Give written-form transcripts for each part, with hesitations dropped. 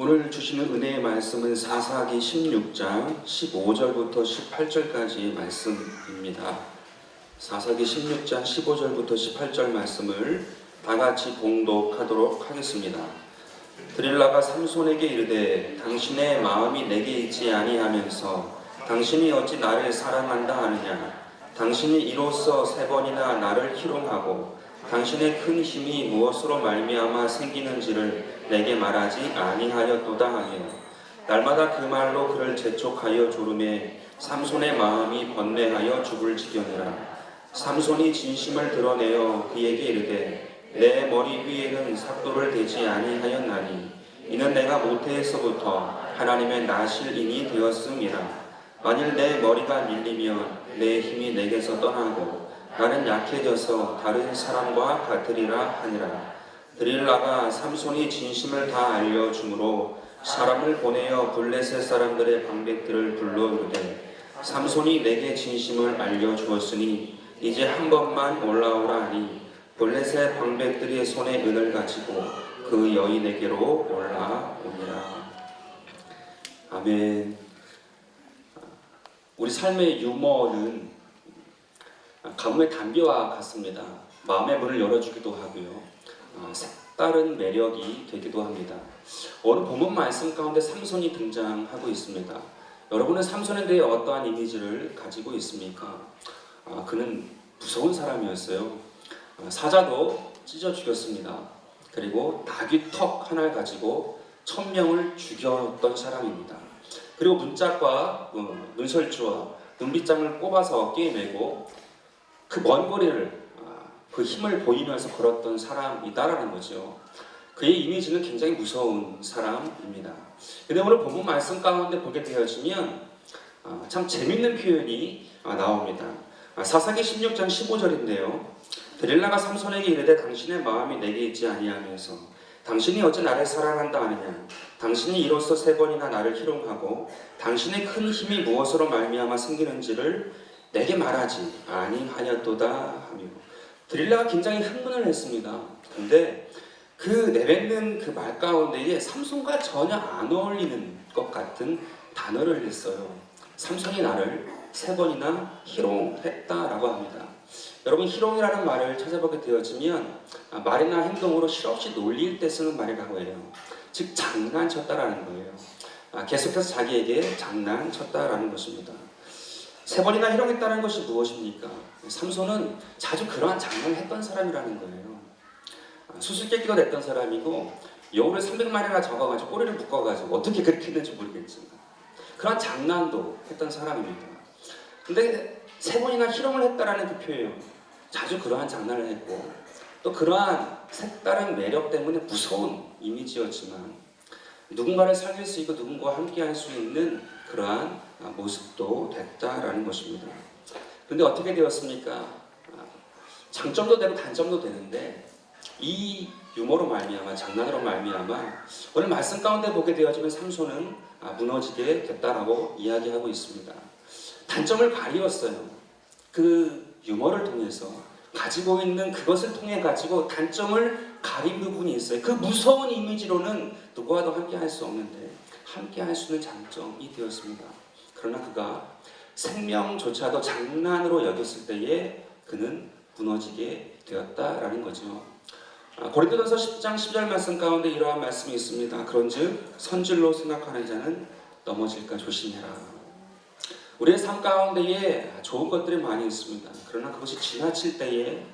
오늘 주시는 은혜의 말씀은 사사기 16장 15절부터 18절까지의 말씀입니다. 사사기 16장 15절부터 18절 말씀을 다 같이 봉독하도록 하겠습니다. 드릴라가 삼손에게 이르되 당신의 마음이 내게 있지 아니하면서 당신이 어찌 나를 사랑한다 하느냐. 당신이 이로써 3번이나 나를 희롱하고 당신의 큰 힘이 무엇으로 말미암아 생기는지를 내게 말하지 아니하였도다 하며 날마다 그 말로 그를 재촉하여 조르매 삼손의 마음이 번뇌하여 죽을 지경이라. 삼손이 진심을 드러내어 그에게 이르되 내 머리 위에는 삭도를 대지 아니하였나니 이는 내가 모태에서부터 하나님의 나실인이 되었음이라. 만일 내 머리가 밀리면 내 힘이 내게서 떠나고 나는 약해져서 다른 사람과 같으리라 하니라. 드릴라가 삼손이 진심을 다 알려주므로 사람을 보내어 블레셋 사람들의 방백들을 불러 이르되 삼손이 내게 진심을 알려주었으니 이제 한 번만 올라오라 하니 블레셋 방백들의 손에 은을 가지고 그 여인에게로 올라오니라. 아멘. 우리 삶의 유머는 가뭄의 담비와 같습니다. 마음의 문을 열어주기도 하고요. 색다른 매력이 되기도 합니다. 오늘 본문 말씀 가운데 삼손이 등장하고 있습니다. 여러분은 삼손에 대해 어떠한 이미지를 가지고 있습니까? 그는 무서운 사람이었어요. 사자도 찢어 죽였습니다. 그리고 나귀 턱 하나를 가지고 1000명을 죽였던 사람입니다. 그리고 문짝과 눈설주와 눈빗장을 꼽아서 어깨에 메고 그 먼 거리를 그 힘을 보이면서 걸었던 사람이다라는 거죠. 그의 이미지는 굉장히 무서운 사람입니다. 근데 오늘 본문 말씀 가운데 보게 되어지면 참 재밌는 표현이 나옵니다. 사사기 16장 15절인데요. 드릴라가 삼손에게 이르되 당신의 마음이 내게 있지 아니하면서 당신이 어찌 나를 사랑한다 하느냐. 당신이 이로써 3번이나 나를 희롱하고 당신의 큰 힘이 무엇으로 말미암아 생기는지를 내게 말하지 아니하였도다 하며 드릴라가 굉장히 흥분을 했습니다. 근데 그 내뱉는 그 말 가운데에 삼손과 전혀 안 어울리는 것 같은 단어를 했어요. 삼손이 나를 3번이나 희롱했다라고 합니다. 여러분, 희롱이라는 말을 찾아보게 되어지면 말이나 행동으로 실없이 놀릴 때 쓰는 말이라고 해요. 즉 장난쳤다라는 거예요. 계속해서 자기에게 장난쳤다라는 것입니다. 3번이나 희롱했다는 것이 무엇입니까? 삼손은 자주 그러한 장난을 했던 사람이라는 거예요. 수수께끼가 됐던 사람이고 여우를 300마리나 잡아가지고 꼬리를 묶어가지고 어떻게 그렇게 했는지 모르겠지만 그러한 장난도 했던 사람입니다. 근데 3번이나 희롱을 했다라는 그 표현, 자주 그러한 장난을 했고 또 그러한 색다른 매력 때문에 무서운 이미지였지만 누군가를 살릴 수 있고 누군가와 함께 할 수 있는 그러한 모습도 됐다라는 것입니다. 그런데 어떻게 되었습니까? 장점도 되고 단점도 되는데 이 유머로 말미암아, 장난으로 말미암아 오늘 말씀 가운데 보게 되어지면 삼손은 무너지게 됐다라고 이야기하고 있습니다. 단점을 가리웠어요. 그 유머를 통해서 가지고 있는 그것을 통해 가지고 단점을 가린 부분이 있어요. 그 무서운 이미지로는 누구와도 함께 할 수 없는데 함께 할 수 있는 장점이 되었습니다. 그러나 그가 생명조차도 장난으로 여겼을 때에 그는 무너지게 되었다라는 거죠. 고린도전서 10장 10절 말씀 가운데 이러한 말씀이 있습니다. 그런즉 선질로 생각하는 자는 넘어질까 조심해라. 우리의 삶 가운데에 좋은 것들이 많이 있습니다. 그러나 그것이 지나칠 때에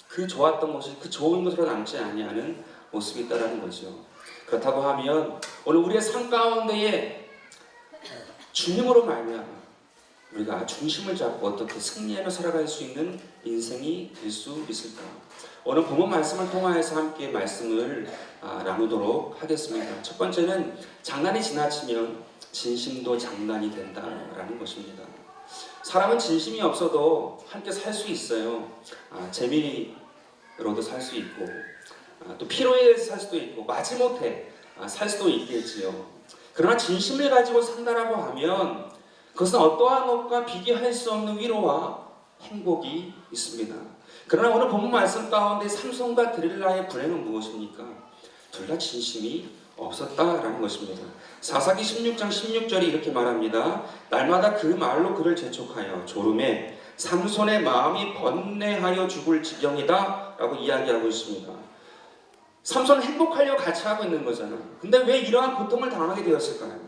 그 좋았던 것이 그 좋은 것으로 남지 아니하는 모습이 있다는 거죠. 그렇다고 하면 오늘 우리의 삶 가운데에 주님으로 말미암아 우리가 중심을 잡고 어떻게 승리하며 살아갈 수 있는 인생이 될 수 있을까? 오늘 본문 말씀을 통하여서 함께 말씀을 나누도록 하겠습니다. 첫 번째는 장난이 지나치면 진심도 장난이 된다라는 것입니다. 사람은 진심이 없어도 함께 살 수 있어요. 재미로도 살 수 있고 또 필요해 살 수도 있고 마지못해 살 수도 있겠지요. 그러나 진심을 가지고 산다라고 하면 그것은 어떠한 것과 비교할 수 없는 위로와 행복이 있습니다. 그러나 오늘 본문 말씀 가운데 삼손과 드릴라의 불행은 무엇입니까? 둘 다 진심이 없었다라는 것입니다. 사사기 16장 16절이 이렇게 말합니다. 날마다 그 말로 그를 재촉하여 조름에 삼손의 마음이 번뇌하여 죽을 지경이다 라고 이야기하고 있습니다. 삼손은 행복하려고 같이 하고 있는 거잖아요. 근데 왜 이러한 고통을 당하게 되었을까요?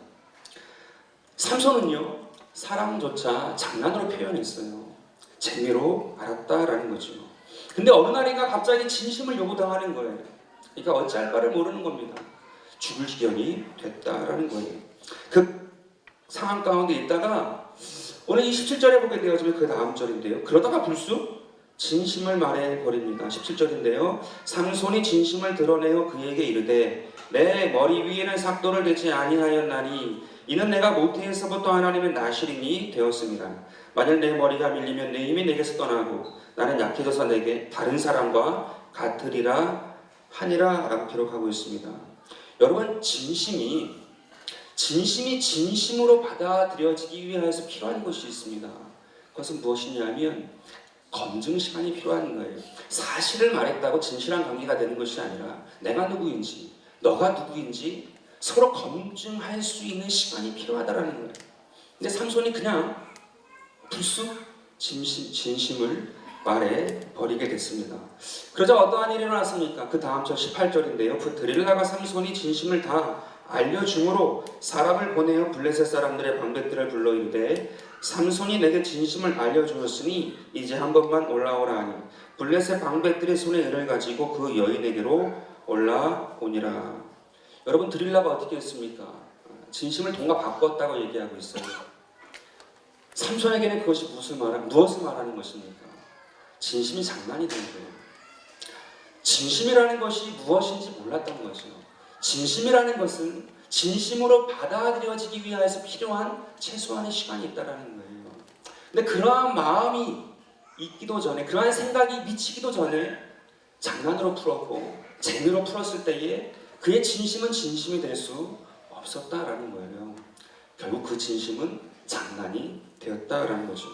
삼손은요, 사랑조차 장난으로 표현했어요. 재미로 알았다라는 거죠. 근데 어느 날인가 갑자기 진심을 요구당하는 거예요. 그러니까 어찌할 바를 모르는 겁니다. 죽을 지경이 됐다라는 거예요. 그 상황 가운데 있다가 오늘 27절에 보게 되어지면 그 다음 절인데요. 그러다가 불쑥 진심을 말해버립니다. 17절인데요. 삼손이 진심을 드러내어 그에게 이르되 내 머리 위에는 삭도를 대지 아니하였나니 이는 내가 모태에서부터 하나님의 나실인이 되었습니다. 만일 내 머리가 밀리면 내 힘이 내게서 떠나고 나는 약해져서 내게 다른 사람과 같으리라 하니라 라고 기록하고 있습니다. 여러분, 진심이 진심으로 받아들여지기 위해서 필요한 것이 있습니다. 그것은 무엇이냐면 검증 시간이 필요한 거예요. 사실을 말했다고 진실한 관계가 되는 것이 아니라 내가 누구인지 너가 누구인지 서로 검증할 수 있는 시간이 필요하다라는 거예요. 근데 삼손이 그냥 불쑥 진심을 말해버리게 됐습니다. 그러자 어떠한 일이 일어났습니까? 그 다음 절 18절인데요. 드릴라가 삼손이 진심을 다 알려줌으로 사람을 보내어 블레셋 사람들의 방백들을 불러 이르되 삼손이 내게 진심을 알려주었으니 이제 한 번만 올라오라 하니 블레셋 방백들의 손에 은을 가지고 그 여인에게로 올라오니라. 여러분, 드릴라가 어떻게 했습니까? 진심을 돈과 바꿨다고 얘기하고 있어요. 삼손에게는 그것이 무엇을 말하는 것입니까? 진심이 장난이 된 거예요. 진심이라는 것이 무엇인지 몰랐던 거죠. 진심이라는 것은 진심으로 받아들여지기 위해서 필요한 최소한의 시간이 있다라는 거예요. 근데 그러한 마음이 있기도 전에, 그러한 생각이 미치기도 전에 장난으로 풀었고 재미로 풀었을 때에 그의 진심은 진심이 될 수 없었다라는 거예요. 결국 그 진심은 장난이 되었다라는 거죠.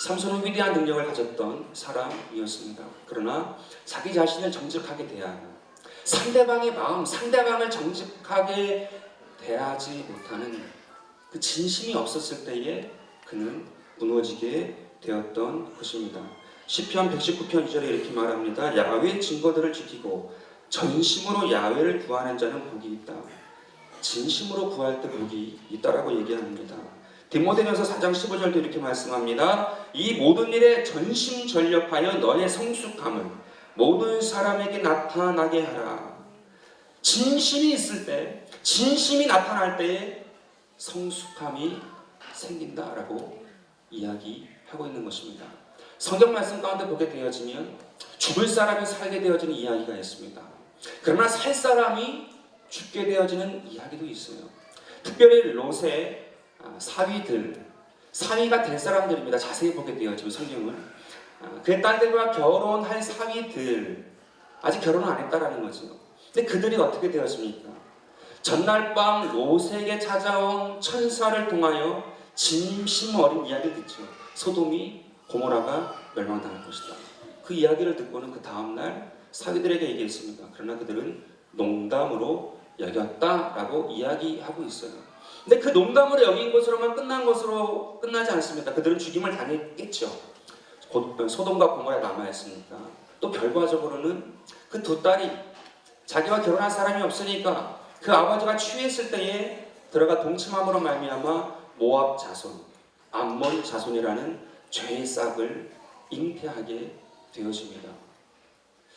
삼손은 위대한 능력을 가졌던 사람이었습니다. 그러나 자기 자신을 정직하게 대하는, 상대방의 마음, 상대방을 정직하게 대하지 못하는 그 진심이 없었을 때에 그는 무너지게 되었던 것입니다. 시편 119편 2절에 이렇게 말합니다. 야훼의 증거들을 지키고 전심으로 야훼를 구하는 자는 복이 있다. 진심으로 구할 때 복이 있다라고 얘기합니다. 디모데전서 4장 15절도 이렇게 말씀합니다. 이 모든 일에 전심전력하여 너의 성숙함을 모든 사람에게 나타나게 하라. 진심이 있을 때, 진심이 나타날 때에 성숙함이 생긴다라고 이야기하고 있는 것입니다. 성경 말씀 가운데 보게 되어지면 죽을 사람이 살게 되어지는 이야기가 있습니다. 그러나 살 사람이 죽게 되어지는 이야기도 있어요. 특별히 롯의 사위가 될 사람들입니다. 자세히 보게 되어지면 성경은 그의 딸들과 결혼할 사위들, 아직 결혼을 안 했다라는 거죠. 근데 그들이 어떻게 되었습니까? 전날 밤 롯에게 찾아온 천사를 통하여 진심 어린 이야기를 듣죠. 소돔이 고모라가 멸망당할 것이다. 그 이야기를 듣고는 그 다음날 사위들에게 얘기했습니다. 그러나 그들은 농담으로 여겼다라고 이야기하고 있어요. 근데 그 농담으로 여긴 것으로만 끝나지 않습니다. 그들은 죽임을 당했겠죠. 곧 소돔과 고모라 남아있으니까. 또 결과적으로는 그 두 딸이 자기와 결혼할 사람이 없으니까 그 아버지가 취했을 때에 들어가 동침함으로 말미암아 모압 자손, 암몬 자손이라는 죄의 싹을 잉태하게 되어집니다.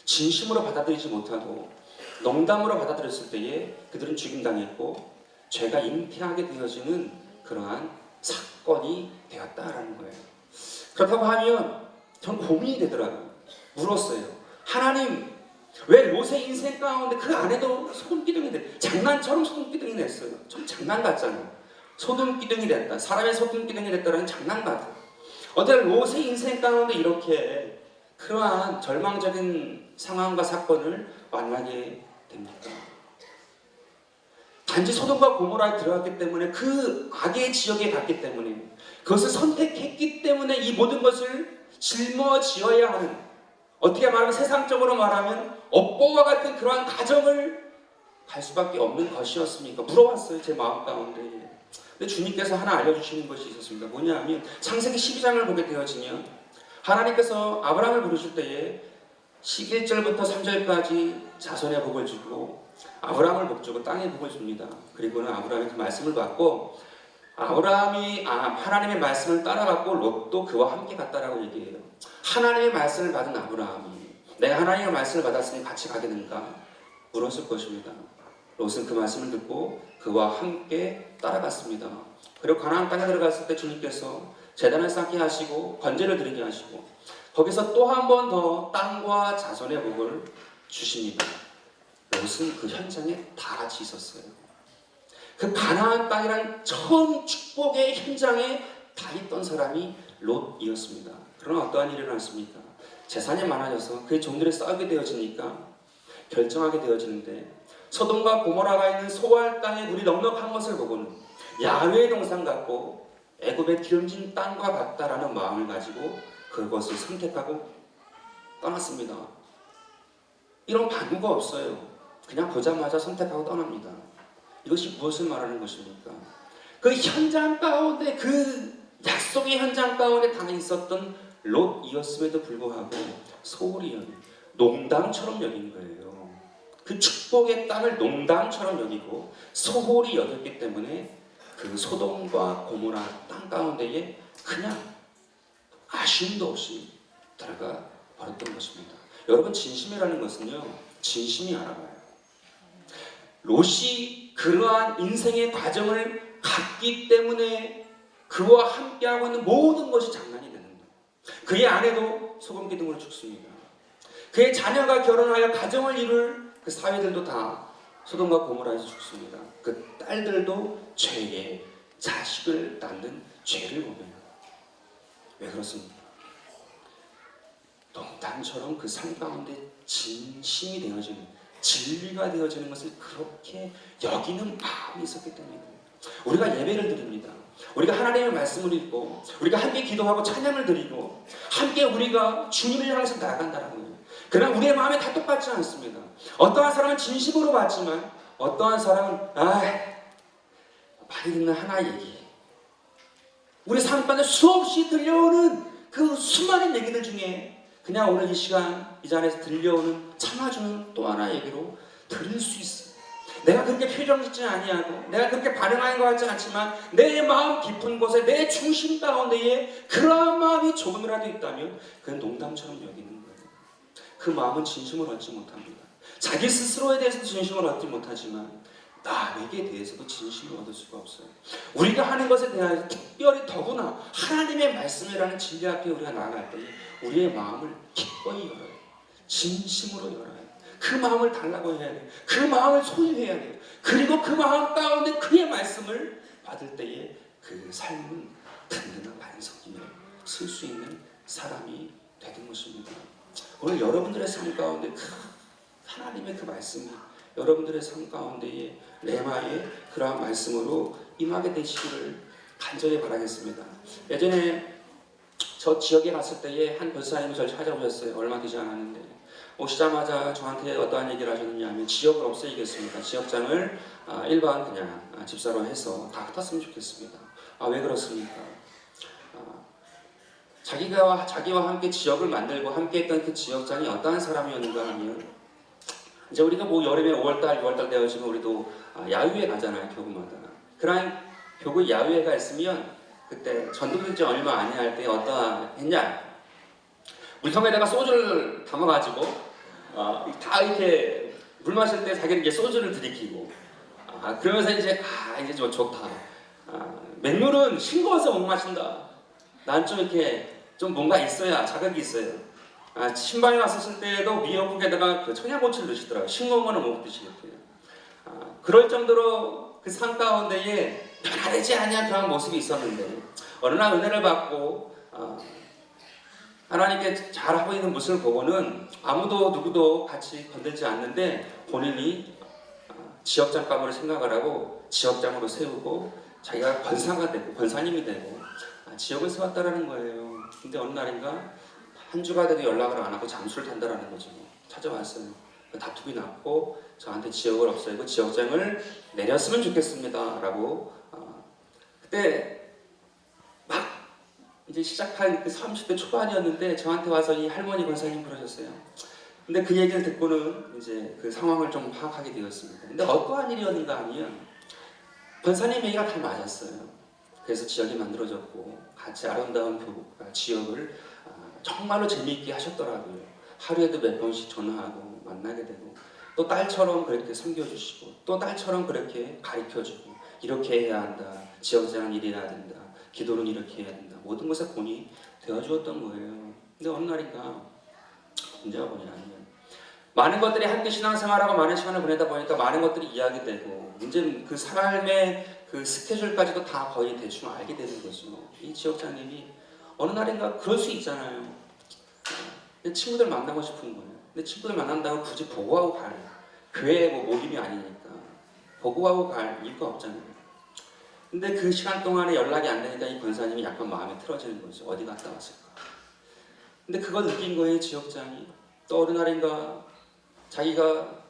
진심으로 받아들이지 못하고 농담으로 받아들였을 때에 그들은 죽임당했고 죄가 잉태하게 되어지는 그러한 사건이 되었다라는 거예요. 그렇다고 하면 전 고민이 되더라고요. 물었어요. 하나님, 왜 롯의 인생 가운데 그 안에도 소돔기둥이 됐, 장난처럼 소돔기둥이 됐어요. 좀 장난 같잖아요. 소돔기둥이 됐다. 사람의 소돔기둥이 됐다는 장난 같아요. 어떻게 롯의 인생 가운데 이렇게 그러한 절망적인 상황과 사건을 만나게 됩니까? 단지 소돔과 고모라에 들어갔기 때문에, 그 악의 지역에 갔기 때문에, 그것을 선택했기 때문에 이 모든 것을 짊어지어야 하는, 어떻게 말하면 세상적으로 말하면 업보와 같은 그러한 가정을 갈 수밖에 없는 것이었습니까? 물어봤어요, 제 마음 가운데. 근데 주님께서 하나 알려주시는 것이 있었습니다. 뭐냐면 창세기 12장을 보게 되어지면 하나님께서 아브라함을 부르실 때에 11절부터 3절까지 자손의 복을 주고 아브라함을 복 주고 땅의 복을 줍니다. 그리고는 아브라함이 그 말씀을 받고 아브라함이 하나님의 말씀을 따라갔고 롯도 그와 함께 갔다라고 얘기해요. 하나님의 말씀을 받은 아브라함이 내가 하나님의 말씀을 받았으니 같이 가겠는가 물었을 것입니다. 롯은 그 말씀을 듣고 그와 함께 따라갔습니다. 그리고 가나안 땅에 들어갔을 때 주님께서 제단을 쌓게 하시고 번제를 드리게 하시고 거기서 또 한 번 더 땅과 자손의 복을 주십니다. 롯은 그 현장에 다 같이 있었어요. 그 가나안 땅이란 처음 축복의 현장에 다 있던 사람이 롯이었습니다. 그러나 어떠한 일이 일어났습니까? 재산이 많아져서 그의 종들이 싸우게 되어지니까 결정하게 되어지는데 소돔과 고모라가 있는 소알 땅에 물이 넉넉한 것을 보고는 야훼의 동산 같고 애굽의 기름진 땅과 같다라는 마음을 가지고 그것을 선택하고 떠났습니다. 이런 반구가 없어요. 그냥 보자마자 선택하고 떠납니다. 이것이 무엇을 말하는 것입니까? 그 현장 가운데 그 약속의 현장 가운데 다 있었던 롯이었음에도 불구하고 소홀히 여긴 농담처럼 여긴 거예요. 그 축복의 땅을 농담처럼 여기고 소홀히 여겼기 때문에 그 소돔과 고모라 땅 가운데에 그냥 아쉬움도 없이 들어가 버렸던 것입니다. 여러분 진심이라는 것은요 진심이 알아가요. 롯이 그러한 인생의 과정을 갔기 때문에 그와 함께하고 있는 모든 것이 장난이 되는 거예요. 그의 아내도 소금 기둥으로 죽습니다. 그의 자녀가 결혼하여 가정을 이룰 그 사회들도 다 소돔과 고모라에서 죽습니다. 그 딸들도 죄에 자식을 낳는 죄를 보면 왜 그렇습니까? 농담처럼 그 삶 가운데 진심이 되어지는 진리가 되어지는 것을 그렇게 여기는 마음이 있었기 때문에 우리가 예배를 드립니다. 우리가 하나님의 말씀을 읽고 우리가 함께 기도하고 찬양을 드리고 함께 우리가 주님을 향해서 나아간다는 거예요. 그러나 우리의 마음이 다 똑같지 않습니다. 어떠한 사람은 진심으로 받지만 어떠한 사람은 많이 듣는 하나의 얘기 우리 삶 가운데 수없이 들려오는 그 수많은 얘기들 중에 그냥 오늘 이 시간 이 자리에서 들려오는 참아주는 또 하나의 얘기로 들을 수 있어요. 내가 그렇게 표정 짓지 아니하고 내가 그렇게 반응하는 것 같지 않지만 내 마음 깊은 곳에 내 중심 가운데에 그러한 마음이 조금이라도 있다면 그건 농담처럼 여기는 거예요. 그 마음은 진심을 얻지 못합니다. 자기 스스로에 대해서도 진심을 얻지 못하지만 남에게 대해서도 진심을 얻을 수가 없어요. 우리가 하는 것에 대하여 특별히 더구나 하나님의 말씀이라는 진리 앞에 우리가 나아갈 때 우리의 마음을 기꺼이 열어요. 진심으로 열어요. 그 마음을 달라고 해야 돼요. 그 마음을 소유해야 돼요. 그리고 그 마음 가운데 그의 말씀을 받을 때에 그 삶은 든든한 반석임을 쓸 수 있는 사람이 되는 것입니다. 오늘 여러분들의 삶 가운데 하나님의 그 말씀이 여러분들의 삶 가운데에 레마의 그러한 말씀으로 임하게 되시기를 간절히 바라겠습니다. 예전에 저 지역에 갔을 때에 한 권사님이 저를 찾아오셨어요. 얼마 되지 않았는데 오시자마자 저한테 어떠한 얘기를 하셨느냐 하면 지역을 없애야겠습니다. 지역장을 일반 그냥 집사로 해서 다 흩었으면 좋겠습니다. 왜 그렇습니까? 자기와 함께 지역을 만들고 함께 했던 그 지역장이 어떠한 사람이었는가 하면 이제 우리가 뭐 여름에 5월달, 6월달 되어지면 우리도 야유회 가잖아요. 교구마다. 그런 교구 야유회가 있으면 그때 전도들이 얼마 안 할 때 어떠했냐 물통에다가 소주를 담아가지고 다 이렇게 물 마실 때 자기는 이제 소주를 들이키고 그러면서 이제 이제 좀 좋다. 맹물은 싱거워서 못 마신다. 난 좀 이렇게 좀 뭔가 있어야 자극이 있어요. 신방에 왔었을 때도 미역국에다가 그 청양고추를 넣으시더라고요. 싱거운 거는 못 드시겠고요. 그럴 정도로 그 삶 가운데에 변화되지 않은 그런 모습이 있었는데 어느 날 은혜를 받고 하나님께 잘하고 있는 모습을 보고는 아무도 누구도 같이 건들지 않는데 본인이 지역장 가문을 생각을 하고 지역장으로 세우고 자기가 권사가 되고 권사님이 되고 지역을 세웠다라는 거예요. 근데 어느 날인가 한 주가 돼도 연락을 안 하고 잠수를 탄다라는 거죠. 찾아왔어요. 다투기 났고 저한테 지역을 없애고 지역장을 내렸으면 좋겠습니다 라고 그때 막 이제 시작한 그 30대 초반이었는데 저한테 와서 이 할머니 권사님 부르셨어요. 근데 그 얘기를 듣고는 이제 그 상황을 좀 파악하게 되었습니다. 근데 어떠한 일이었는가 하면 권사님 얘기가 다 맞았어요. 그래서 지역이 만들어졌고 같이 아름다운 지역을 정말로 재미있게 하셨더라고요. 하루에도 몇 번씩 전화하고 만나게 되고 또 딸처럼 그렇게 섬겨주시고 또 딸처럼 그렇게 가르쳐주고 이렇게 해야 한다. 지역장은 이래야 된다. 기도는 이렇게 해야 된다. 모든 것에 본이 되어주었던 거예요. 근데 어느 날인가 문제가 뭐냐면 많은 것들이 함께 신앙생활하고 많은 시간을 보내다 보니까 많은 것들이 이야기되고 이제 그 사람의 그 스케줄까지도 다 거의 대충 알게 되는 거죠. 이 지역장님이 어느 날인가 그럴 수 있잖아요. 내 친구들 만나고 싶은 거예요. 근데 친구들 만난다고 굳이 보고하고 갈 교회 뭐 모임이 아니니까 보고하고 갈 이유가 없잖아요. 근데 그 시간 동안에 연락이 안 되니까 이 권사님이 약간 마음이 틀어지는 거죠. 어디 갔다 왔을까. 근데 그걸 느낀 거예요. 지역장이. 또 어느 날인가 자기가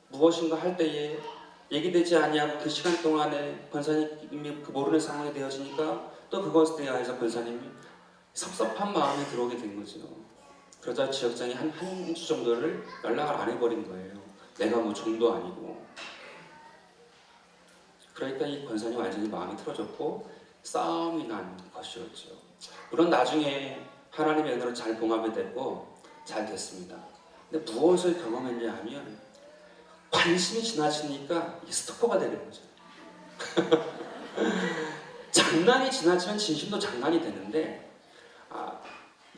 무엇인가 할 때에 얘기되지 아니하고 그 시간 동안에 권사님이 그 모르는 상황이 되어지니까 또 그것에 대해서 권사님이 섭섭한 마음이 들어오게 된 거죠. 그러자 지역장이 한 주 정도를 연락을 안 해버린 거예요. 내가 뭐 종도 아니고. 그러니까 이 권사님 완전히 마음이 틀어졌고 싸움이 난 것이었죠. 물론 나중에 하나님의 은혜로 잘 봉합이 됐고 잘 됐습니다. 근데 무엇을 경험했냐 하면 관심이 지나치니까 스토커가 되는 거죠. 장난이 지나치면 진심도 장난이 되는데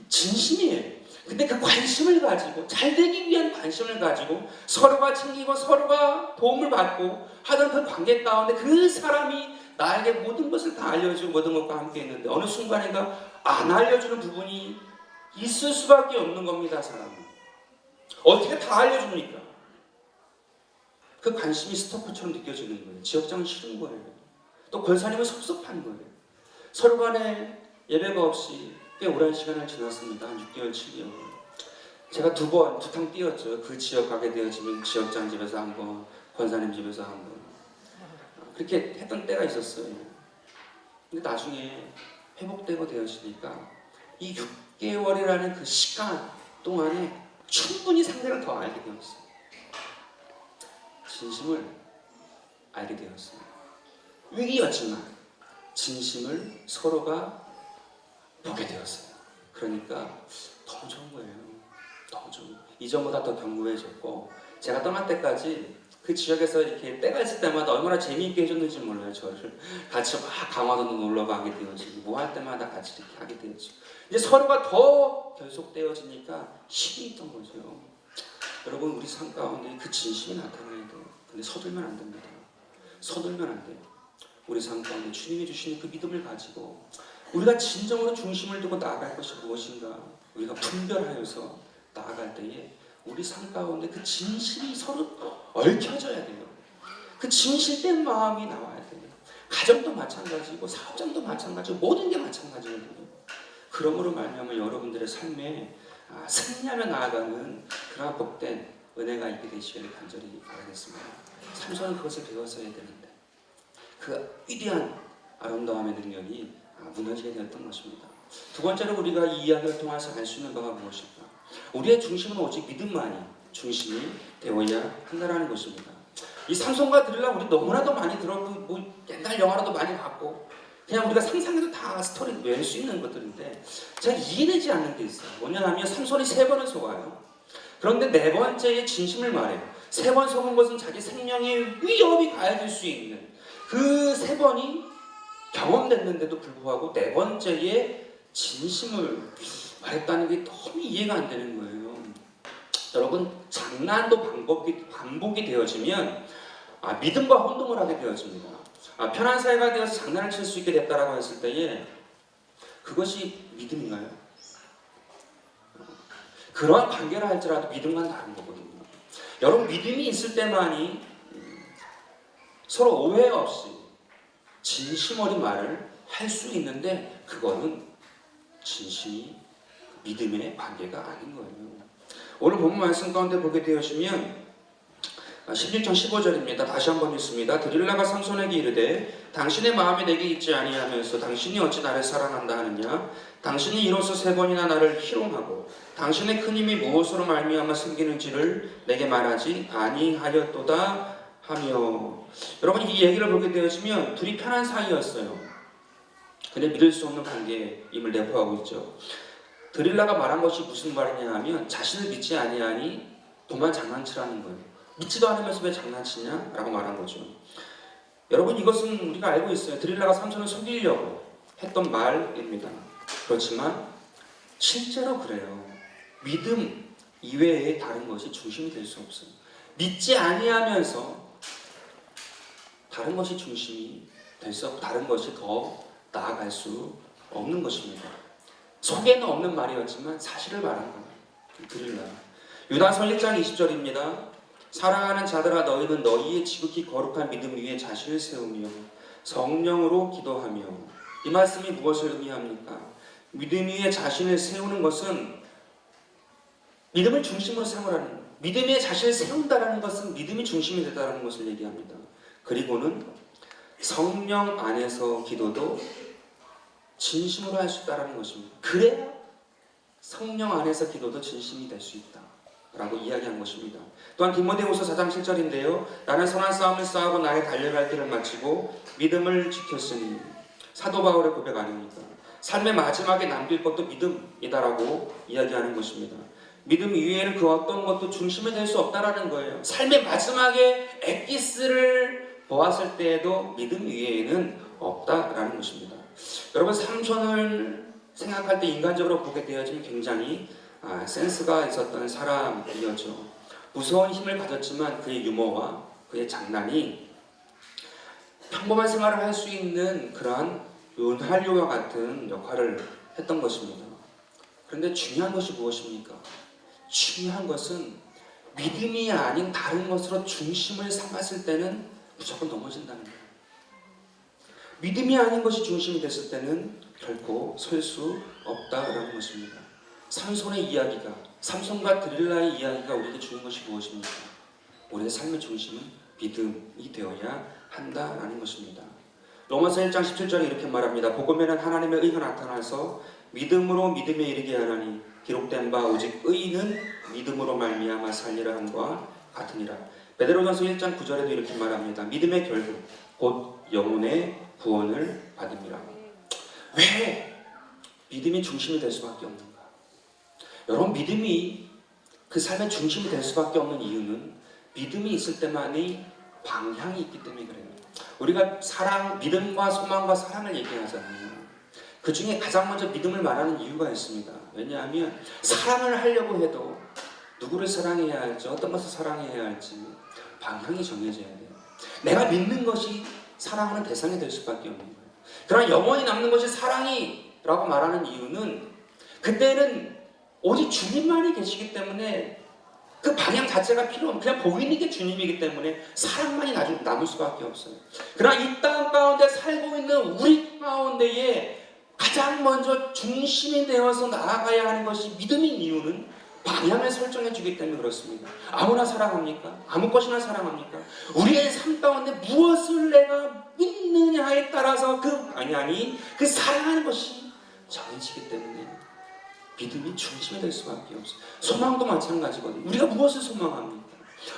진심이에요. 근데 그 관심을 가지고 잘되기 위한 관심을 가지고 서로가 챙기고 서로가 도움을 받고 하던 그 관계 가운데 그 사람이 나에게 모든 것을 다 알려주고 모든 것과 함께 있는데 어느 순간인가 안 알려주는 부분이 있을 수밖에 없는 겁니다. 사람은 어떻게 다 알려줍니까? 그 관심이 스토커처럼 느껴지는 거예요. 지역장은 싫은 거예요. 또 권사님은 섭섭한 거예요. 서로 간에 예배가 없이 꽤 오랜 시간을 지났습니다. 한 6개월, 7개월. 제가 두 탕 뛰었죠. 그 지역 가게 되어지면 지역장 집에서 한 번, 권사님 집에서 한 번. 그렇게 했던 때가 있었어요. 근데 나중에 회복되고 되어지니까 이 6개월이라는 그 시간 동안에 충분히 상대를 더 알게 되었어요. 진심을 알게 되었어요. 위기였지만 진심을 서로가 보게 되었어요. 그러니까 너무 좋은 거예요. 너무 좋은 거예요. 이전보다 더 견고해졌고 제가 떠날 때까지 그 지역에서 이렇게 때가 있을 때마다 얼마나 재미있게 해줬는지 몰라요. 저를 같이 막 강화도도 놀러 가게 되어지고 뭐 할 때마다 같이 이렇게 하게 되어지고 이제 서로가 더 결속되어지니까 힘이 있던 거죠. 여러분 우리 삶 가운데 그 진심이 나타나야 돼요. 근데 서둘면 안 됩니다. 서둘면 안 돼요. 우리 삶 가운데 주님이 주시는 그 믿음을 가지고 우리가 진정으로 중심을 두고 나아갈 것이 무엇인가 우리가 분별하여서 나아갈 때에 우리 삶 가운데 그 진실이 서로 얽혀져야 돼요. 그 진실된 마음이 나와야 돼요. 가정도 마찬가지고 사업장도 마찬가지고 모든 게 마찬가지거든요. 그러므로 말미암아 여러분들의 삶에 승리하며 나아가는 그러한 복된 은혜가 있게 되시기를 간절히 바라겠습니다. 삼손은 그것을 배웠어야 되는데 그 위대한 아름다움의 능력이 무너지게 되었던 것입니다. 두 번째로 우리가 이 이야기를 통해서 알 수 있는 바가 무엇일까? 우리의 중심은 오직 믿음만이 중심이 되어야 한다는 것입니다. 이 삼손과 들라 우리 너무나도 많이 들었고 뭐 옛날 영화로도 많이 봤고 그냥 우리가 상상해도 다 스토리 외울 수 있는 것들인데 제가 이해되지 않는 게 있어요. 뭐냐면 삼손이 3번을 속아요. 그런데 4번째에 진심을 말해요. 3번 속은 것은 자기 생명에 위협이 가해질 수 있는 그 3번이 경험됐는데도 불구하고 4번째에 진심을 말했다는 게 너무 이해가 안 되는 거예요. 여러분 장난도 반복이 되어지면 믿음과 혼동을 하게 되어집니다. 편한 사이가 되어서 장난을 칠 수 있게 됐다라고 했을 때에 그것이 믿음인가요? 그러한 관계라 할지라도 믿음과는 다른 거거든요. 여러분 믿음이 있을 때만이 서로 오해 없이 진심 어린 말을 할 수 있는데 그거는 진심이 믿음의 관계가 아닌 거예요. 오늘 본문 말씀 가운데 보게 되시면 16장 15절입니다. 다시 한번 읽습니다. 드릴라가 삼손에게 이르되 당신의 마음이 내게 있지 아니하면서 당신이 어찌 나를 사랑한다 하느냐? 당신이 이로써 3번이나 나를 희롱하고 당신의 큰 힘이 무엇으로 말미암아 생기는지를 내게 말하지 아니하였도다 하며. 여러분, 이 얘기를 보게 되어지면 둘이 편한 사이였어요. 근데 믿을 수 없는 관계임을 내포하고 있죠. 드릴라가 말한 것이 무슨 말이냐 하면 자신을 믿지 아니하니 도만 장난치라는 거예요. 믿지도 않으면서 왜 장난치냐? 라고 말한 거죠. 여러분, 이것은 우리가 알고 있어요. 드릴라가 삼손을 속이려고 했던 말입니다. 그렇지만 실제로 그래요. 믿음 이외에 다른 것이 중심이 될 수 없어요. 믿지 아니하면서 다른 것이 중심이 될 수 없고 다른 것이 더 나아갈 수 없는 것입니다. 속에는 없는 말이었지만 사실을 말한 거예요. 드릴라. 유다서 1장 20절입니다. 사랑하는 자들아, 너희는 너희의 지극히 거룩한 믿음 위에 자신을 세우며 성령으로 기도하며. 이 말씀이 무엇을 의미합니까? 믿음 위에 자신을 세우는 것은 믿음을 중심으로 삼으라는 거예요. 믿음 위에 자신을 세운다라는 것은 믿음이 중심이 되다라는 것을 얘기합니다. 그리고는 성령 안에서 기도도 진심으로 할 수 있다는 것입니다. 그래야 성령 안에서 기도도 진심이 될 수 있다 라고 이야기한 것입니다. 또한 디모데후서 4장 7절인데요. 나는 선한 싸움을 싸우고 나의 달려갈 길을 마치고 믿음을 지켰으니. 사도 바울의 고백 아닙니까? 삶의 마지막에 남길 것도 믿음이다라고 이야기하는 것입니다. 믿음 이외에는 그 어떤 것도 중심이 될 수 없다라는 거예요. 삶의 마지막에 엑기스를 보았을 때에도 믿음 이외에는 없다라는 것입니다. 여러분, 삼손을 생각할 때 인간적으로 보게 되어지면 굉장히 센스가 있었던 사람이었죠. 무서운 힘을 가졌지만 그의 유머와 그의 장난이 평범한 생활을 할 수 있는 그러한 은활유와 같은 역할을 했던 것입니다. 그런데 중요한 것이 무엇입니까? 중요한 것은 믿음이 아닌 다른 것으로 중심을 삼았을 때는 무조건 넘어진다는 거예요. 믿음이 아닌 것이 중심이 됐을 때는 결코 설 수 없다라는 것입니다. 삼손의 이야기가, 삼손과 드릴라의 이야기가 우리에게 주는 것이 무엇입니까? 우리의 삶의 중심은 믿음이 되어야 한다라는 것입니다. 로마서 1장 17절에 이렇게 말합니다. 복음에는 하나님의 의가 나타나서 믿음으로 믿음에 이르게 하나니 기록된 바 오직 의인은 믿음으로 말미암아 살리라 함과 같으니라. 베드로전서 1장 9절에도 이렇게 말합니다. 믿음의 결국 곧 영혼의 구원을 받음이라. 왜 믿음이 중심이 될 수밖에 없는가? 여러분, 믿음이 그 삶의 중심이 될 수밖에 없는 이유는 믿음이 있을 때만이 방향이 있기 때문에 그래요. 우리가 사랑, 믿음과 소망과 사랑을 얘기하잖아요. 그 중에 가장 먼저 믿음을 말하는 이유가 있습니다. 왜냐하면 사랑을 하려고 해도 누구를 사랑해야 할지, 어떤 것을 사랑해야 할지 방향이 정해져야 돼요. 내가 믿는 것이 사랑하는 대상이 될 수밖에 없는 거예요. 그러나 영원히 남는 것이 사랑이라고 말하는 이유는 그때는 오직 주님만이 계시기 때문에 그 방향 자체가 필요 없는, 그냥 보이는 게 주님이기 때문에 사랑만이 남을 수밖에 없어요. 그러나 이 땅 가운데 살고 있는 우리 가운데에 가장 먼저 중심이 되어서 나아가야 하는 것이 믿음인 이유는 방향을 설정해 주기 때문에 그렇습니다. 아무나 사랑합니까? 아무 것이나 사랑합니까? 우리의 삶 가운데 무엇을 내가 믿느냐에 따라서 그 방향이, 그 사랑하는 것이 정해지기 때문에 믿음이 중심이 될 수밖에 없어요. 소망도 마찬가지거든요. 우리가 무엇을 소망합니까?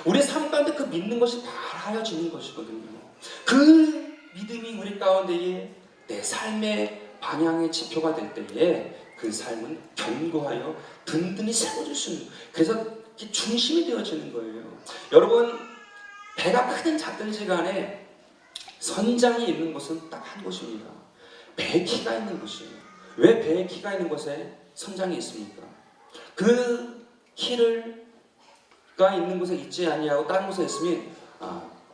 우리의 삶 가운데 그 믿는 것이 바라여지는 것이거든요. 그 믿음이 우리 가운데에 내 삶의 방향의 지표가 될 때에 그 삶은 견고하여 든든히 세워질 수 있는, 그래서 중심이 되어지는 거예요. 여러분, 배가 크든 작든지 간에 선장이 있는 곳은 딱 한 곳입니다. 배의 키가 있는 곳이에요. 왜 배의 키가 있는 곳에 선장이 있습니까? 그 키가 있는 곳에 있지 아니하고 다른 곳에 있으면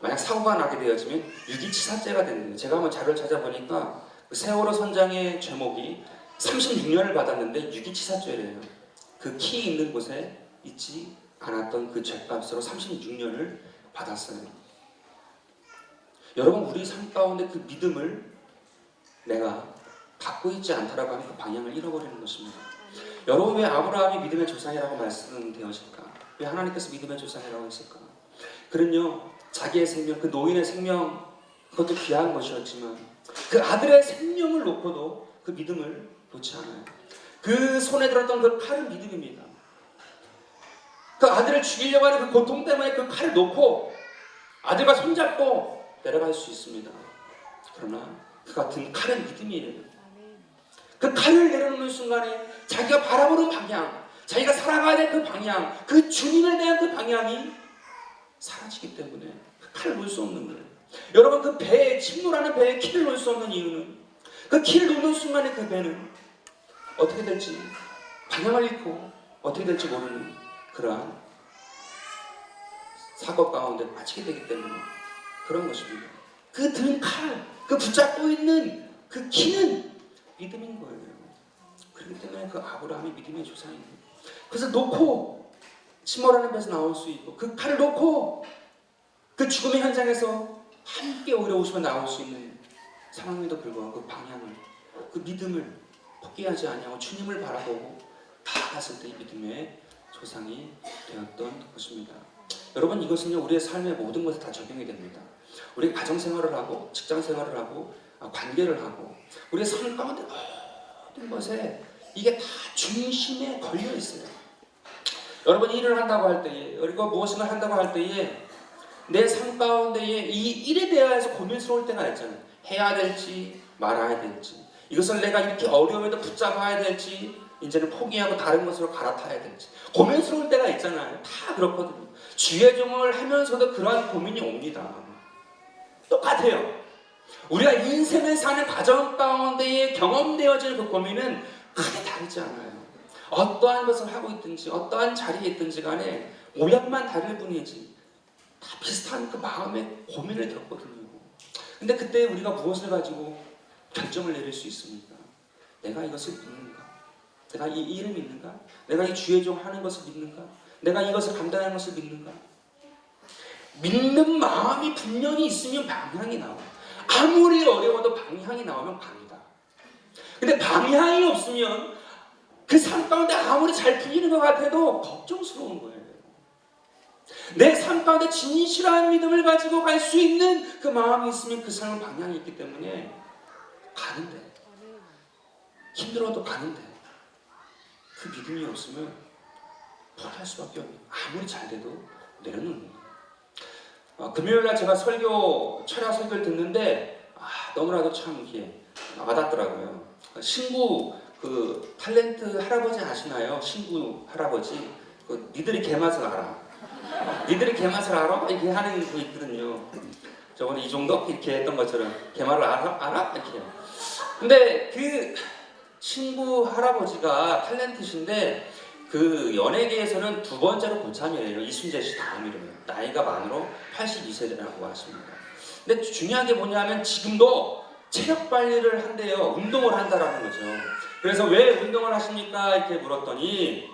만약 사고가 나게 되어지면 유기치사죄가 되는 거예요. 제가 한번 자료를 찾아보니까 그 세월호 선장의 죄목이 36년을 받았는데 유기치사죄래요. 그 키 있는 곳에 있지 않았던 그 죄값으로 36년을 받았어요. 여러분, 우리 삶 가운데 그 믿음을 내가 갖고 있지 않다라고 하면 그 방향을 잃어버리는 것입니다. 여러분 왜 아브라함이 믿음의 조상이라고 말씀되어질까? 왜 하나님께서 믿음의 조상이라고 했을까? 그는요 자기의 생명, 그 노인의 생명 그것도 귀한 것이었지만 그 아들의 생명을 놓고도 그 믿음을 놓지 않아요. 그 손에 들었던 그 칼은 믿음입니다. 그 아들을 죽이려고 하는 그 고통 때문에 그 칼을 놓고 아들과 손잡고 내려갈 수 있습니다. 그러나 그 같은 칼은 믿음이에요. 그 칼을 내려놓는 순간에 자기가 바라보는 방향, 자기가 살아가야 될 그 방향, 그 주님에 대한 그 방향이 사라지기 때문에 그 칼을 놓을 수 없는 거예요. 여러분 그 배에, 침몰하는 배에 키를 놓을 수 없는 이유는 그 키를 놓는 순간에 그 배는 어떻게 될지, 방향을 잃고 어떻게 될지 모르는 그러한 사고 가운데 빠지게 되기 때문에 그런 것입니다. 그 든 칼, 그 붙잡고 있는 그 키는 믿음인 거예요. 그렇기 때문에 그 아브라함이 믿음의 조상입니다. 그래서 놓고 침몰하는 배에서 나올 수 있고 그 칼을 놓고 그 죽음의 현장에서 함께 오히려 웃으며 나올 수 있는 상황에도 불구하고 그 방향을, 그 믿음을 포기하지 아니하고 주님을 바라보고 나아갔을 때 이 믿음의 조상이 되었던 것입니다. 여러분 이것은요 우리의 삶의 모든 것에 다 적용이 됩니다. 우리 가정생활을 하고 직장생활을 하고 관계를 하고 우리의 삶 가운데 모든 것에 이게 다 중심에 걸려 있어요. 여러분이 일을 한다고 할 때에, 그리고 무엇인가 한다고 할 때에 내 삶 가운데에 이 일에 대해서 고민스러울 때가 있잖아요. 해야 될지 말아야 될지, 이것을 내가 이렇게 어려움에도 붙잡아야 될지 이제는 포기하고 다른 것으로 갈아타야 될지 고민스러울 때가 있잖아요. 다 그렇거든요. 주의 종을 하면서도 그러한 고민이 옵니다. 똑같아요. 우리가 인생을 사는 과정 가운데에 경험되어지는 그 고민은 크게 다르지 않아요. 어떠한 것을 하고 있든지 어떠한 자리에 있든지 간에 모양만 다를 뿐이지 다 비슷한 그 마음의 고민을 겪거든요. 근데 그때 우리가 무엇을 가지고 결정을 내릴 수 있습니까? 내가 이것을 믿는가? 내가 이 일을 믿는가? 내가 이 주의 종 하는 것을 믿는가? 내가 이것을 감당하는 것을 믿는가? 믿는 마음이 분명히 있으면 방향이 나와요. 아무리 어려워도 방향이 나오면 갑니다. 근데 방향이 없으면 그 삶 가운데 아무리 잘 풀리는 것 같아도 걱정스러운 거예요. 내 삶 가운데 진실한 믿음을 가지고 갈 수 있는 그 마음이 있으면 그 삶은 방향이 있기 때문에 가는데, 힘들어도 가는데 그 믿음이 없으면 포기할 수밖에 없어요. 아무리 잘 돼도 내려놓는 거예요. 금요일날 제가 철야 설교를 듣는데 너무나도 참 이게 와닿더라고요. 신구 그 탤런트 할아버지 아시나요? 신구 할아버지. 니들이 개맛을 알아. 니들이 개맛을 알아? 이렇게 하는 거 있거든요. 저번에 이종덕 이렇게 했던 것처럼 개맛을 알아? 이렇게. 근데 그 신구 할아버지가 탤런트신데 그 연예계에서는 두 번째로 고참이에요. 이순재 씨 다음이래요. 나이가 만으로 82세라고 하십니다. 근데 중요한 게 뭐냐면 지금도 체력 관리를 한대요. 운동을 한다라는 거죠. 그래서 왜 운동을 하십니까? 이렇게 물었더니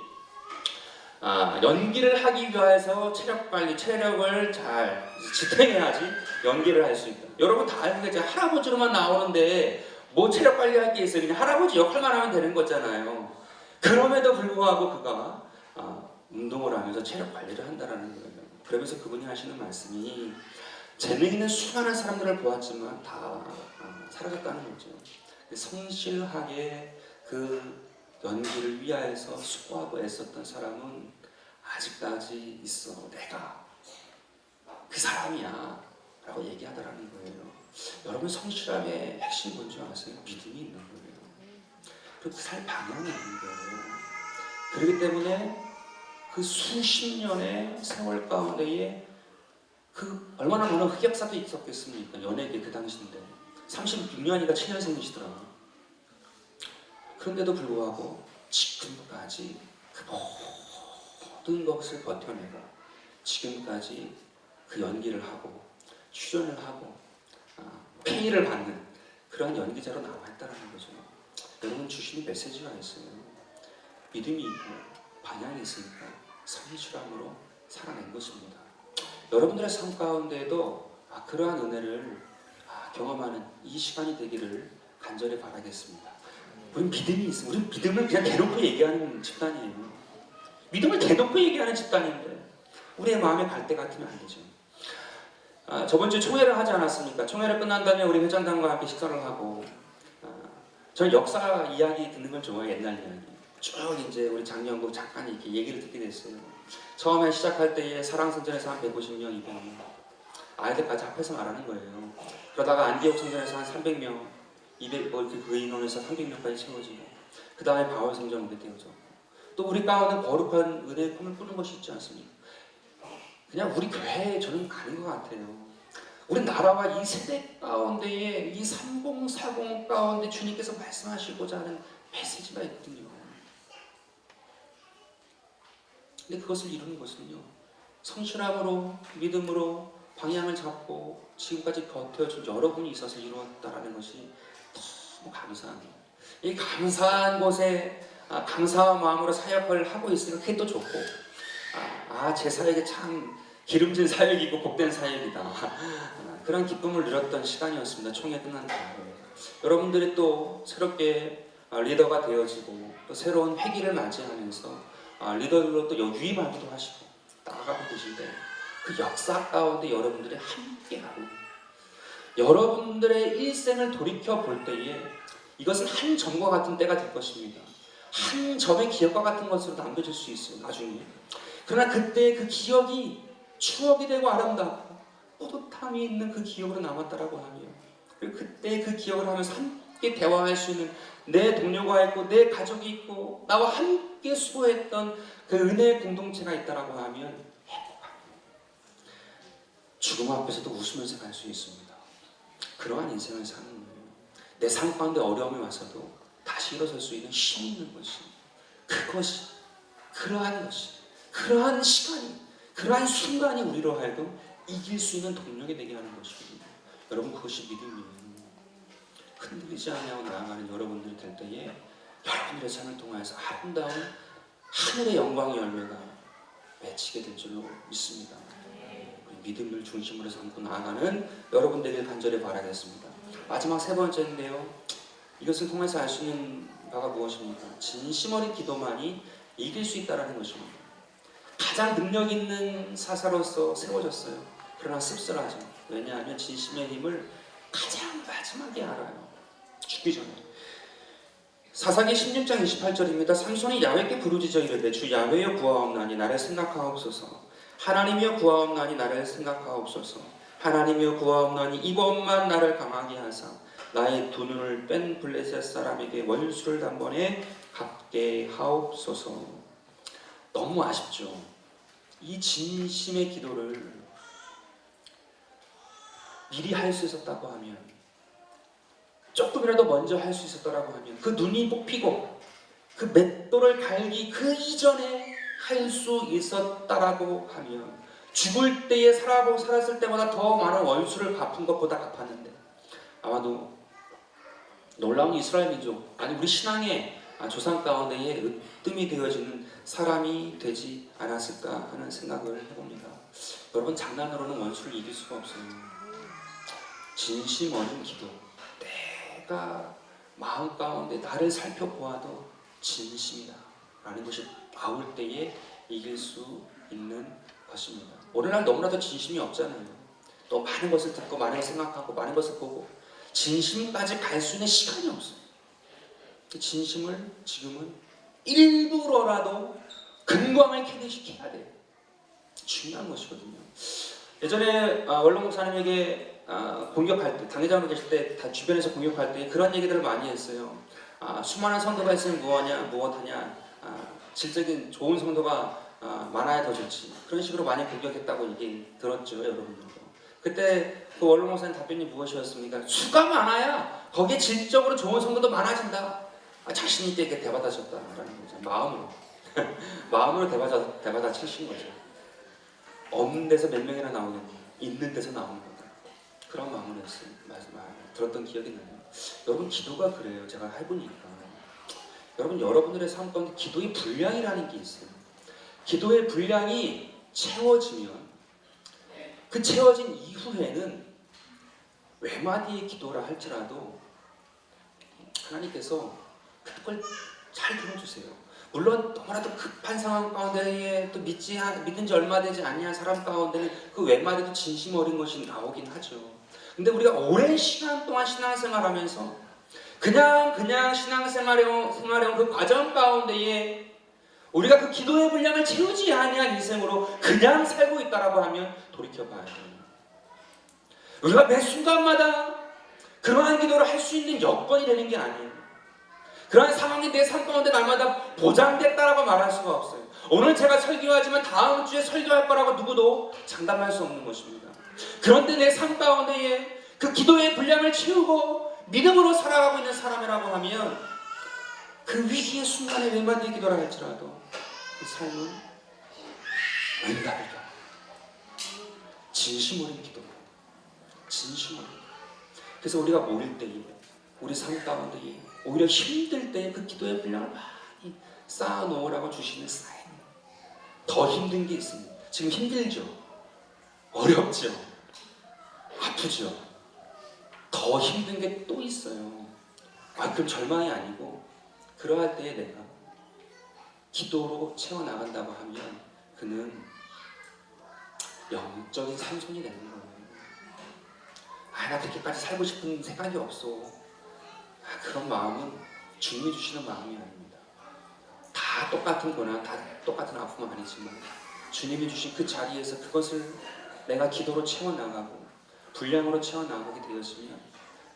연기를 하기 위해서 체력 관리, 체력을 잘 지탱해야지 연기를 할 수 있다. 여러분 다 알고 계시죠? 할아버지로만 나오는데 뭐 체력 관리할 게 있어요? 그냥 할아버지 역할만 하면 되는 거잖아요. 그럼에도 불구하고 그가 운동을 하면서 체력 관리를 한다라는 거예요. 그러면서 그분이 하시는 말씀이 재능 있는 수많은 사람들을 보았지만 다 사라졌다는 거죠. 성실하게 그 연기를 위하여서 수고하고 애썼던 사람은 아직까지 있어. 내가 그 사람이야 라고 얘기하더라는 거예요. 여러분 성실함의 핵심 뭔지 아세요? 믿음이 있는 거예요. 그리고 살 방향이 있는 거예요. 그렇기 때문에 그 수십 년의 세월 가운데에 그 얼마나 많은 흑역사도 있었겠습니까? 연예계 그 당시인데 36년이니까 7년생이시더라고요. 그런데도 불구하고 지금까지 그 모든 것을 버텨내고 지금까지 그 연기를 하고 출연을 하고 페이를 받는 그런 연기자로 남아있다는 거죠. 여러분 주시는 메시지가 있어요. 믿음이 있고 방향이 있으니까 성실함으로 살아낸 것입니다. 여러분들의 삶 가운데에도 그러한 은혜를 경험하는 이 시간이 되기를 간절히 바라겠습니다. 우린 믿음이 있어. 우린 믿음을 그냥 대놓고 얘기하는 집단이에요. 믿음을 대놓고 얘기하는 집단인데 우리의 마음에 갈대 같으면 안 되죠. 저번 주에 총회를 하지 않았습니까? 총회를 끝난 다음에 우리 회장단과 함께 식사를 하고 저는 역사 이야기 듣는 걸 좋아해요. 옛날 이야기. 쭉 이제 우리 장영국 잠깐 이렇게 얘기를 듣게 됐어요. 처음에 시작할 때에 사랑선전에서 한 150명, 200명 아이들까지 합해서 말하는 거예요. 그러다가 안디옥 성전에서 한 300명, 200, 그 인원에서 300명까지 채워지고 그 다음에 바울 성전 오게 되어졌고 또 우리 가운데 거룩한 은혜의 꿈을 꾸는 것이 있지 않습니까? 그냥 우리 교회에 저는 가는 것 같아요. 우리 나라와 이 세대 가운데에 이 3040 가운데 주님께서 말씀하시고자 하는 메시지가 있거든요. 근데 그것을 이루는 것은요, 성실함으로 믿음으로 방향을 잡고 지금까지 버텨준 여러분이 있어서 이루었다라는 것이 너무 감사한 거예요. 이 감사한 곳에 감사한 마음으로 사역을 하고 있으니까 그게 또 좋고 제 사역이 참 기름진 사역이고 복된 사역이다. 그런 기쁨을 누렸던 시간이었습니다. 총회 끝난 다음에 여러분들이 또 새롭게 리더가 되어지고 또 새로운 회기를 맞이하면서 리더들로 또 유임하기도 하시고 나아가고 계신데 그 역사 가운데 여러분들이 함께하고 여러분들의 일생을 돌이켜 볼 때에 이것은 한 점과 같은 때가 될 것입니다. 한 점의 기억과 같은 것으로 남겨질 수 있어요. 나중에. 그러나 그때 그 기억이 추억이 되고 아름답고 뿌듯함이 있는 그 기억으로 남았다라고 하면 그리고 그때 그 기억을 하면서 함께 대화할 수 있는 내 동료가 있고 내 가족이 있고 나와 함께 수고했던 그 은혜의 공동체가 있다라고 하면 행복합니다. 죽음 앞에서도 웃으면서 갈 수 있습니다. 그러한 인생을 사는 거예요. 내 삶 가운데 어려움이 와서도 다시 일어설 수 있는 힘이 있는 것이 그것이 그러한 것이 그러한 시간이 그러한 순간이 우리로 하여금 이길 수 있는 동력이 되게 하는 것이거든요. 여러분 그것이 믿음이에요. 흔들리지 않냐고 나아가는 여러분들이 될 때에 여러분들의 삶을 통해서 아름다운 하늘의 영광의 열매가 맺히게 될 줄로 믿습니다. 믿음을 중심으로 삼고 나아가는 여러분 되길 간절히 바라겠습니다. 마지막 세 번째인데요. 이것을 통해서 알 수 있는 바가 무엇입니까? 진심 어린 기도만이 이길 수 있다는 것입니다. 가장 능력 있는 사사로서 세워졌어요. 그러나 씁쓸하죠. 왜냐하면 진심의 힘을 가장 마지막에 알아요. 죽기 전에. 사사기 16장 28절입니다. 삼손이 야훼께 부르짖어 이르되 주 야훼여 구하옵나니 나를 생각하옵소서. 하나님이여 구하옵나니 나를 생각하옵소서. 하나님이여 구하옵나니 이번만 나를 강하게 하사 나의 두 눈을 뺀 블레셋 사람에게 원수를 단번에 갚게 하옵소서. 너무 아쉽죠. 이 진심의 기도를 미리 할 수 있었다고 하면 조금이라도 먼저 할 수 있었다고 하면 그 눈이 뽑히고 그 맷돌을 갈기 그 이전에 할 수 있었다라고 하면 죽을 때에 살았을 때보다 더 많은 원수를 갚은 것보다 갚았는데 아마도 놀라운 이스라엘 민족 아니 우리 신앙의 조상 가운데에 으뜸이 되어지는 사람이 되지 않았을까 하는 생각을 해봅니다. 여러분 장난으로는 원수를 이길 수가 없어요. 진심 어린 기도 내가 마음 가운데 나를 살펴보아도 진심이다 라는 것이 나올 때에 이길 수 있는 것입니다. 오늘날 너무나도 진심이 없잖아요. 또 많은 것을 듣고 많은 것을 생각하고 많은 것을 보고 진심까지 갈 수 있는 시간이 없어요. 그 진심을 지금은 일부러라도 근광을 캐내시켜야 돼요. 중요한 것이거든요. 예전에 원로 목사님에게 공격할 때, 당회장으로 계실 때 다 주변에서 공격할 때 그런 얘기들을 많이 했어요. 수많은 성도가 있으면 무엇하냐 질적인 좋은 성도가 많아야 더 좋지. 그런 식으로 많이 공격했다고 얘기 들었죠, 여러분들도. 그때 그 원로 목사님 답변이 무엇이었습니까? 수가 많아야 거기에 질적으로 좋은 성도도 많아진다. 자신 있게 이렇게 대받아쳤다라는 거죠. 마음으로 대받아 치신 거죠. 없는 데서 몇 명이나 나오겠냐? 있는 데서 나오는 거다. 그런 마음으로 했어요. 들었던 기억이 나요. 여러분 기도가 그래요. 제가 해보니까 여러분들의 삶 가운데 기도의 분량이라는 게 있어요. 기도의 분량이 채워지면 그 채워진 이후에는 외마디의 기도라 할지라도 하나님께서 그걸 잘 들어주세요. 물론 너무나도 급한 상황 가운데에 또 믿은 지 얼마 되지 않냐 사람 가운데는 그 웬말에도 진심 어린 것이 나오긴 하죠. 근데 우리가 오랜 시간 동안 신앙생활하면서 그냥 신앙생활해온 그 과정 가운데에 우리가 그 기도의 분량을 채우지 아니한 인생으로 그냥 살고 있다라고 하면 돌이켜봐야 돼요. 우리가 매 순간마다 그러한 기도를 할 수 있는 여건이 되는 게 아니에요. 그러한 상황이 내 삶 가운데 날마다 보장됐다라고 말할 수가 없어요. 오늘 제가 설교하지만 다음 주에 설교할 거라고 누구도 장담할 수 없는 것입니다. 그런데 내 삶 가운데에 그 기도의 분량을 채우고 믿음으로 살아가고 있는 사람이라고 하면 그 위기의 순간에 몇 마디의 기도를 할지라도 그 삶은 응답을 경험. 진심 어린 기도. 진심 어린 기도. 그래서 우리가 모일 때에 우리 삶 가운데에 오히려 힘들 때 그 기도의 분량을 많이 쌓아 놓으라고 주시는 사인이에요. 더 힘든 게 있습니다. 지금 힘들죠? 어렵죠? 아프죠? 더 힘든 게 또 있어요. 그럼 절망이 아니고 그러할 때에 내가 기도로 채워나간다고 하면 그는 영적인 산손이 되는 거예요. 나 그렇게까지 살고 싶은 생각이 없어. 그런 마음은 주님이 주시는 마음이 아닙니다. 다 똑같은 거나 다 똑같은 아픔은 아니지만 주님이 주신 그 자리에서 그것을 내가 기도로 채워나가고 분량으로 채워나가게 되었으면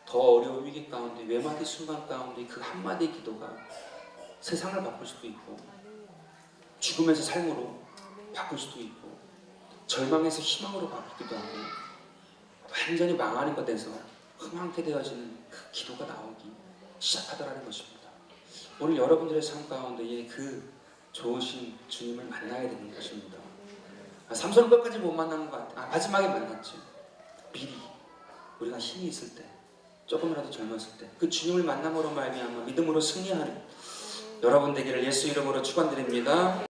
더 어려운 위기 가운데 외마디 순간 가운데 그 한마디 기도가 세상을 바꿀 수도 있고 죽음에서 삶으로 바꿀 수도 있고 절망에서 희망으로 바뀌기도 하고 완전히 망하는 것에서 흥황케 되어지는 그 기도가 나오기 시작하더라는 것입니다. 오늘 여러분들의 삶 가운데에 그 좋으신 주님을 만나야 되는 것입니다. 삼손은 끝까지 못 만난 것 같아요. 마지막에 만났죠. 미리 우리가 힘이 있을 때 조금이라도 젊었을 때 그 주님을 만남으로 말미암아 믿음으로 승리하는 여러분 되기를 예수 이름으로 축원드립니다.